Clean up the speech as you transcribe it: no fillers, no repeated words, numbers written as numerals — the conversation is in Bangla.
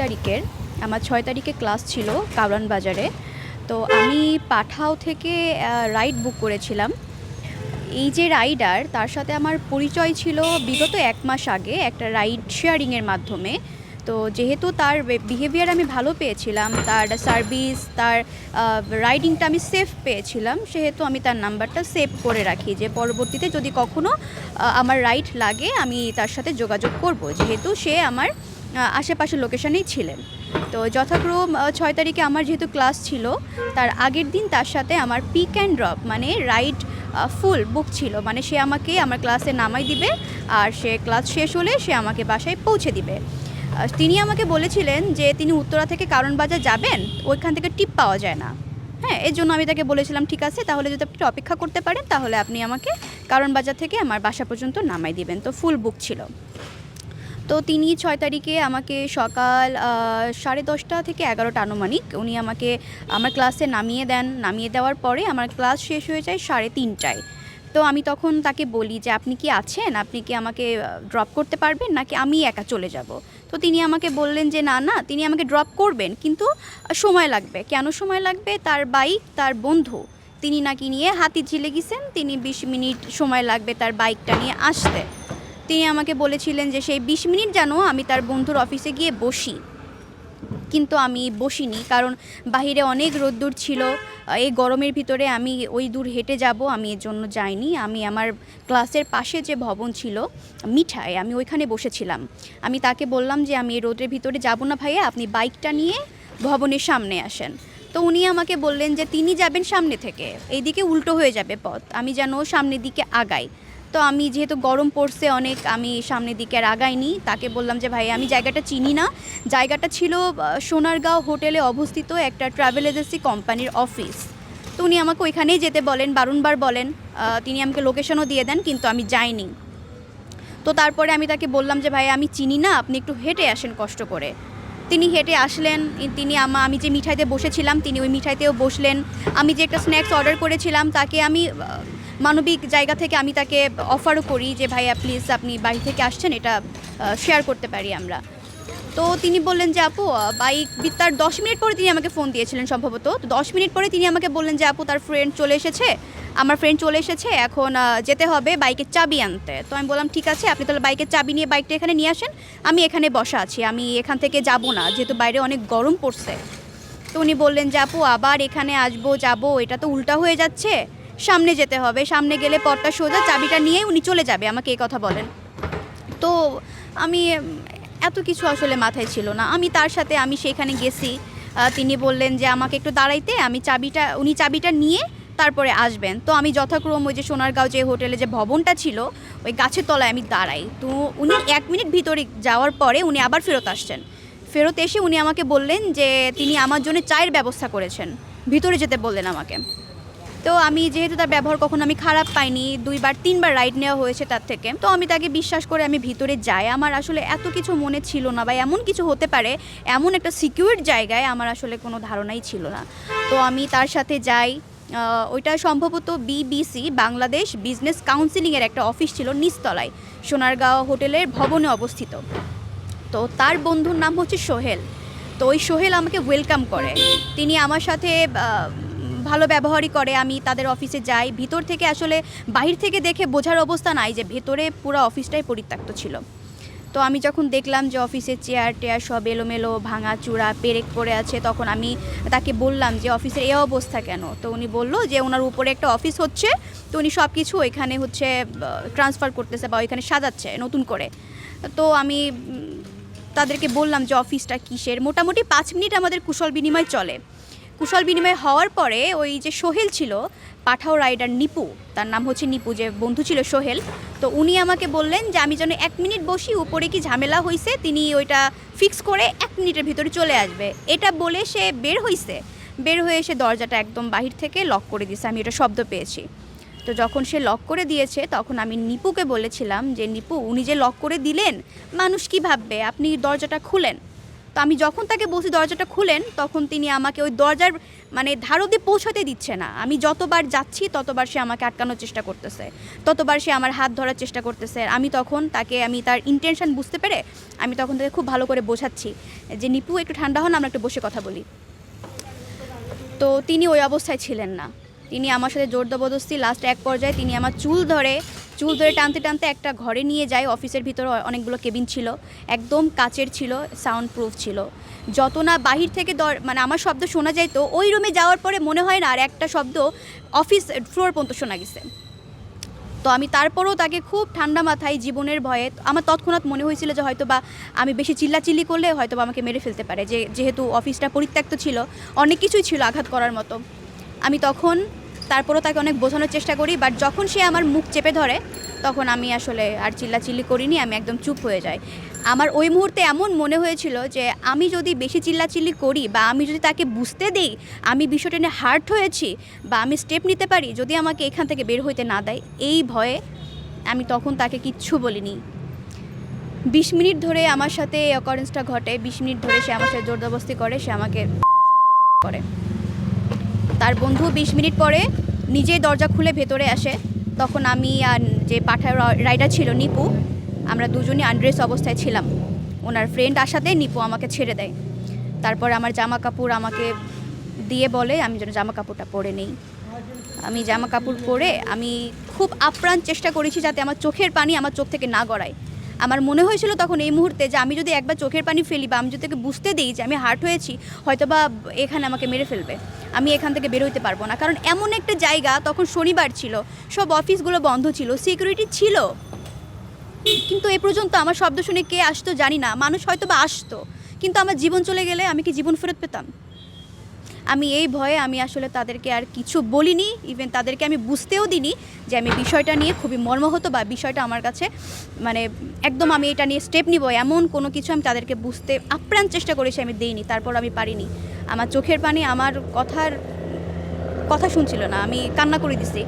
তারিখের আমার ৬ তারিখে ক্লাস ছিল কারওয়ান বাজারে। তো আমি পাঠাও থেকে রাইড বুক করেছিলাম। এই যে রাইডার, তার সাথে আমার পরিচয় ছিল বিগত ১ মাস আগে একটা রাইড শেয়ারিংয়ের মাধ্যমে। তো যেহেতু তার বিহেভিয়ার আমি ভালো পেয়েছিলাম, তার সার্ভিস, তার রাইডিংটা আমি সেফ পেয়েছিলাম, সেহেতু আমি তার নাম্বারটা সেভ করে রাখি যে পরবর্তীতে যদি কখনো আমার রাইড লাগে আমি তার সাথে যোগাযোগ করব, যেহেতু সে আমার আশেপাশের লোকেশনেই ছিলেন। তো যথাক্রম ৬ তারিখে আমার যেহেতু ক্লাস ছিল, তার আগের দিন তার সাথে আমার পিক অ্যান্ড ড্রপ মানে রাইড ফুল বুক ছিল, মানে সে আমাকে আমার ক্লাসে নামাই দিবে আর সে ক্লাস শেষ হলে সে আমাকে বাসায় পৌঁছে দিবে। তিনি আমাকে বলেছিলেন যে তিনি উত্তরা থেকে কারওয়ান বাজার যাবেন, ওইখান থেকে টিপ পাওয়া যায় না। হ্যাঁ, এর জন্য আমি তাকে বলেছিলাম ঠিক আছে, তাহলে যদি আপনি অপেক্ষা করতে পারেন তাহলে আপনি আমাকে কারওয়ান বাজার থেকে আমার বাসা পর্যন্ত নামাই দিবেন। তো ফুল বুক ছিল। তো তিনি ৬ তারিখে আমাকে সকাল 10:30 থেকে 11টা আনুমানিক উনি আমাকে আমার ক্লাসে নামিয়ে দেন। নামিয়ে দেওয়ার পরে আমার ক্লাস শেষ হয়ে যায় 3:30টায়। তো আমি তখন তাকে বলি যে আপনি কি আছেন, আপনি কি আমাকে ড্রপ করতে পারবেন নাকি আমি একা চলে যাব। তো তিনি আমাকে বললেন যে না না, তিনি আমাকে ড্রপ করবেন কিন্তু সময় লাগবে। কেন সময় লাগবে? তার বাইক, তার বন্ধু তিনি নাকি নিয়ে হাতিঝিলে গেছেন, তিনি 20 মিনিট সময় লাগবে তার বাইকটা নিয়ে আসতে। তিনি আমাকে বলেছিলেন যে সেই 20 মিনিট যেন আমি তার বন্ধুর অফিসে গিয়ে বসি, কিন্তু আমি বসিনি, কারণ বাহিরে অনেক রোদ্দুর ছিল। এই গরমের ভিতরে আমি ওই দূর হেঁটে যাব, আমি এর জন্য যাইনি। আমি আমার ক্লাসের পাশে যে ভবন ছিল মিঠায়, আমি ওইখানে বসেছিলাম। আমি তাকে বললাম যে আমি এই রোদের ভিতরে যাব না ভাইয়া, আপনি বাইকটা নিয়ে ভবনের সামনে আসেন। তো উনি আমাকে বললেন যে তিনি যাবেন সামনে থেকে, এইদিকে উল্টো হয়ে যাবে পথ, আমি যেন সামনের দিকে আগাই। তো আমি যেহেতু গরম পড়ছে অনেক, আমি সামনের দিকে আর আগাইনি। তাকে বললাম যে ভাই আমি জায়গাটা চিনি না। জায়গাটা ছিল সোনারগাঁও হোটেলে অবস্থিত একটা ট্রাভেল এজেন্সি কোম্পানির অফিস। তো উনি আমাকে ওইখানেই যেতে বলেন, বারংবার বলেন। তিনি আমাকে লোকেশনও দিয়ে দেন, কিন্তু আমি যাইনি। তো তারপরে আমি তাকে বললাম যে ভাই আমি চিনি না, আপনি একটু হেঁটে আসেন কষ্ট করে। তিনি হেঁটে আসলেন। তিনি আমি যে মিঠাইতে বসেছিলাম তিনি ওই মিঠাইতেও বসলেন। আমি যে একটা স্ন্যাক্স অর্ডার করেছিলাম তাকে আমি মানবিক জায়গা থেকে আমি তাকে অফারও করি যে ভাইয়া প্লিজ আপনি বাড়ি থেকে আসছেন, এটা শেয়ার করতে পারি আমরা। তো তিনি বললেন যে আপু বাইক তার 10 মিনিট পরে তিনি আমাকে ফোন দিয়েছিলেন সম্ভবত। তো 10 মিনিট পরে তিনি আমাকে বললেন যে আপু তার ফ্রেন্ড চলে এসেছে, আমার ফ্রেন্ড চলে এসেছে, এখন যেতে হবে বাইকের চাবি আনতে। তো আমি বললাম ঠিক আছে, আপনি তাহলে বাইকের চাবি নিয়ে বাইকটা এখানে নিয়ে আসেন, আমি এখানে বসা আছি, আমি এখান থেকে যাব না যেহেতু বাইরে অনেক গরম পড়ছে। তো উনি বললেন যে আপু আবার এখানে আসবো যাব, এটা তো উল্টা হয়ে যাচ্ছে, সামনে যেতে হবে, সামনে গেলে পথটা সোজা, চাবিটা নিয়ে উনি চলে যাবে, আমাকে এই কথা বলেন। তো আমি এত কিছু আসলে মাথায় ছিল না, আমি তার সাথে আমি সেখানে গেছি। তিনি বললেন যে আমাকে একটু দাঁড়াইতে, উনি চাবিটা নিয়ে তারপরে আসবেন। তো আমি যথাক্রম ওই যে সোনারগাঁও যে হোটেলে যে ভবনটা ছিল ওই গাছের তলায় আমি দাঁড়াই। তো উনি 1 মিনিট ভিতরে যাওয়ার পরে উনি আবার ফেরত আসছেন। ফেরত এসে উনি আমাকে বললেন যে তিনি আমার জন্য চায়ের ব্যবস্থা করেছেন, ভিতরে যেতে বললেন আমাকে। তো আমি যেহেতু তার ব্যবহার কখনো আমি খারাপ পাইনি, 2বার 3বার রাইড নেওয়া হয়েছে তার থেকে, তো আমি তাকে বিশ্বাস করে আমি ভিতরে যাই। আমার আসলে এত কিছু মনে ছিল না, বা এমন কিছু হতে পারে এমন একটা সিকিউরড জায়গায় আমার আসলে কোনো ধারণাই ছিল না। তো আমি তার সাথে যাই। ওইটা সম্ভবত বিবিসি বাংলাদেশ বিজনেস কাউন্সিলিংয়ের একটা অফিস ছিল নিচতলায়, সোনারগাঁও হোটেলের ভবনে অবস্থিত। তো তার বন্ধুর নাম হচ্ছে সোহেল। তো ওই সোহেল আমাকে ওয়েলকাম করে, তিনি আমার সাথে ভালো ব্যবহারই করে। আমি তাদের অফিসে যাই, ভিতর থেকে আসলে বাহির থেকে দেখে বোঝার অবস্থা নাই যে ভেতরে পুরো অফিসটাই পরিত্যক্ত ছিল। তো আমি যখন দেখলাম যে অফিসের চেয়ার টেয়ার সব এলোমেলো ভাঙা চূড়া পেরেক পড়ে আছে, তখন আমি তাকে বললাম যে অফিসের এই অবস্থা কেন। তো উনি বলল যে ওনার উপরে একটা অফিস হচ্ছে, তো উনি সব কিছু ওইখানে হচ্ছে ট্রান্সফার করতেছে বা ওইখানে সাজাচ্ছে নতুন করে। তো আমি তাদেরকে বললাম যে অফিসটা কিসের। মোটামুটি 5 মিনিট আমাদের কুশল বিনিময় চলে। কুশল বিনিময় হওয়ার পরে ওই যে সোহেল ছিল, পাঠাও রাইডার নিপু, তার নাম হচ্ছে নিপু, যে বন্ধু ছিল সোহেল, তো উনি আমাকে বললেন যে আমি যেন 1 মিনিট বসি, উপরে কি ঝামেলা হয়েছে তিনি ওইটা ফিক্স করে 1 মিনিটের ভিতরে চলে আসবে। এটা বলে সে বের হয়েছে, বের হয়ে এসে দরজাটা একদম বাহির থেকে লক করে দিয়েছে, আমি এটা শব্দ পেয়েছি। তো যখন সে লক করে দিয়েছে তখন আমি নিপুকে বলেছিলাম যে নিপু উনি যে লক করে দিলেন, মানুষ কি ভাববে, আপনি দরজাটা খুলেন। তো আমি যখন তাকে বলছি দরজাটা খুলেন, তখন তিনি আমাকে ওই দরজার মানে ধার অবধি পৌঁছাতে দিচ্ছে না। আমি যতবার যাচ্ছি ততবার সে আমাকে আটকানোর চেষ্টা করতেছে, ততবার সে আমার হাত ধরার চেষ্টা করতেছে। আমি তখন তাকে, আমি তার ইন্টেনশন বুঝতে পেরে আমি তখন তাকে খুব ভালো করে বোঝাচ্ছি যে নিপু একটু ঠান্ডা হন, আমরা একটু বসে কথা বলি। তো তিনি ওই অবস্থায় ছিলেন না, তিনি আমার সাথে জোর জবরদস্তি লাস্ট এক পর্যায়ে তিনি আমার চুল ধরে টানতে টানতে একটা ঘরে নিয়ে যায়। অফিসের ভিতরে অনেকগুলো কেবিন ছিল, একদম কাচের ছিল, সাউন্ড প্রুফ ছিল। যত না বাহির থেকে মানে আমার শব্দ শোনা যায়, তো ওই রুমে যাওয়ার পরে মনে হয় না আর একটা শব্দ অফিস ফ্লোর পর্যন্ত শোনা গেছে। তো আমি তারপরেও তাকে খুব ঠান্ডা মাথায় জীবনের ভয়ে, আমার তৎক্ষণাৎ মনে হয়েছিল যে হয়তো বা আমি বেশি চিল্লাচিল্লি করলে হয়তো বা আমাকে মেরে ফেলতে পারে, যেহেতু অফিসটা পরিত্যক্ত ছিল, অনেক কিছুই ছিল আঘাত করার মতো। আমি তখন তারপরও তাকে অনেক বোঝানোর চেষ্টা করি, বাট যখন সে আমার মুখ চেপে ধরে তখন আমি আসলে আর চিল্লাচিল্লি করিনি, আমি একদম চুপ হয়ে যাই। আমার ওই মুহূর্তে এমন মনে হয়েছিল যে আমি যদি বেশি চিল্লাচিল্লি করি বা আমি যদি তাকে বুঝতে দিই আমি বিষয়টা নিয়ে হার্ট হয়েছি বা আমি স্টেপ নিতে পারি যদি আমাকে এখান থেকে বের হইতে না দেয়, এই ভয়ে আমি তখন তাকে কিচ্ছু বলিনি। 20 মিনিট ধরে আমার সাথে এই অকারেন্সটা ঘটে। 20 মিনিট ধরে সে আমার সাথে জোরজবরদস্তি করে, সে আমাকে করে। তার বন্ধু 20 মিনিট পরে নিজেই দরজা খুলে ভেতরে আসে। তখন আমি আর যে পাঠার রাইডার ছিল নিপু, আমরা দুজনই আনড্রেস অবস্থায় ছিলাম। ওনার ফ্রেন্ড আসাতে নিপু আমাকে ছেড়ে দেয়। তারপর আমার জামা কাপড় আমাকে দিয়ে বলে আমি যেন জামা কাপড়টা পরে নেই। আমি জামা কাপড় পরে আমি খুব আপ্রাণ চেষ্টা করেছি যাতে আমার চোখের পানি আমার চোখ থেকে না গড়ায়। আমার মনে হয়েছিল তখন এই মুহূর্তে যে আমি যদি একবার চোখের পানি ফেলি বা আমি যদি তাকে বুঝতে দিই যে আমি হার্ট হয়েছি, হয়তো বা এখানে আমাকে মেরে ফেলবে, আমি এখান থেকে বের হইতে পারবো না। কারণ এমন একটা জায়গা, তখন শনিবার ছিল, সব অফিসগুলো বন্ধ ছিল, সিকিউরিটি ছিল, কিন্তু এ পর্যন্ত আমার শব্দ শুনে কে আসতো জানি না। মানুষ হয়তো বা আসতো, কিন্তু আমার জীবন চলে গেলে আমি কি জীবন ফেরত পেতাম? আমি এই ভয়ে আমি আসলে তাদেরকে আর কিছু বলিনি, ইভেন তাদেরকে আমি বুঝতেও দিইনি যে আমি বিষয়টা নিয়ে খুবই মর্মাহত বা বিষয়টা আমার কাছে মানে একদম আমি এটা নিয়ে স্টেপ নিব এমন কোনো কিছু আমি তাদেরকে বুঝতে আপ্রাণ চেষ্টা করেছি, আমি দিইনি। তারপর আমি পারিনি, আমার চোখের পানি আমার কথা শুনছিল না, আমি কান্না করে দিছি।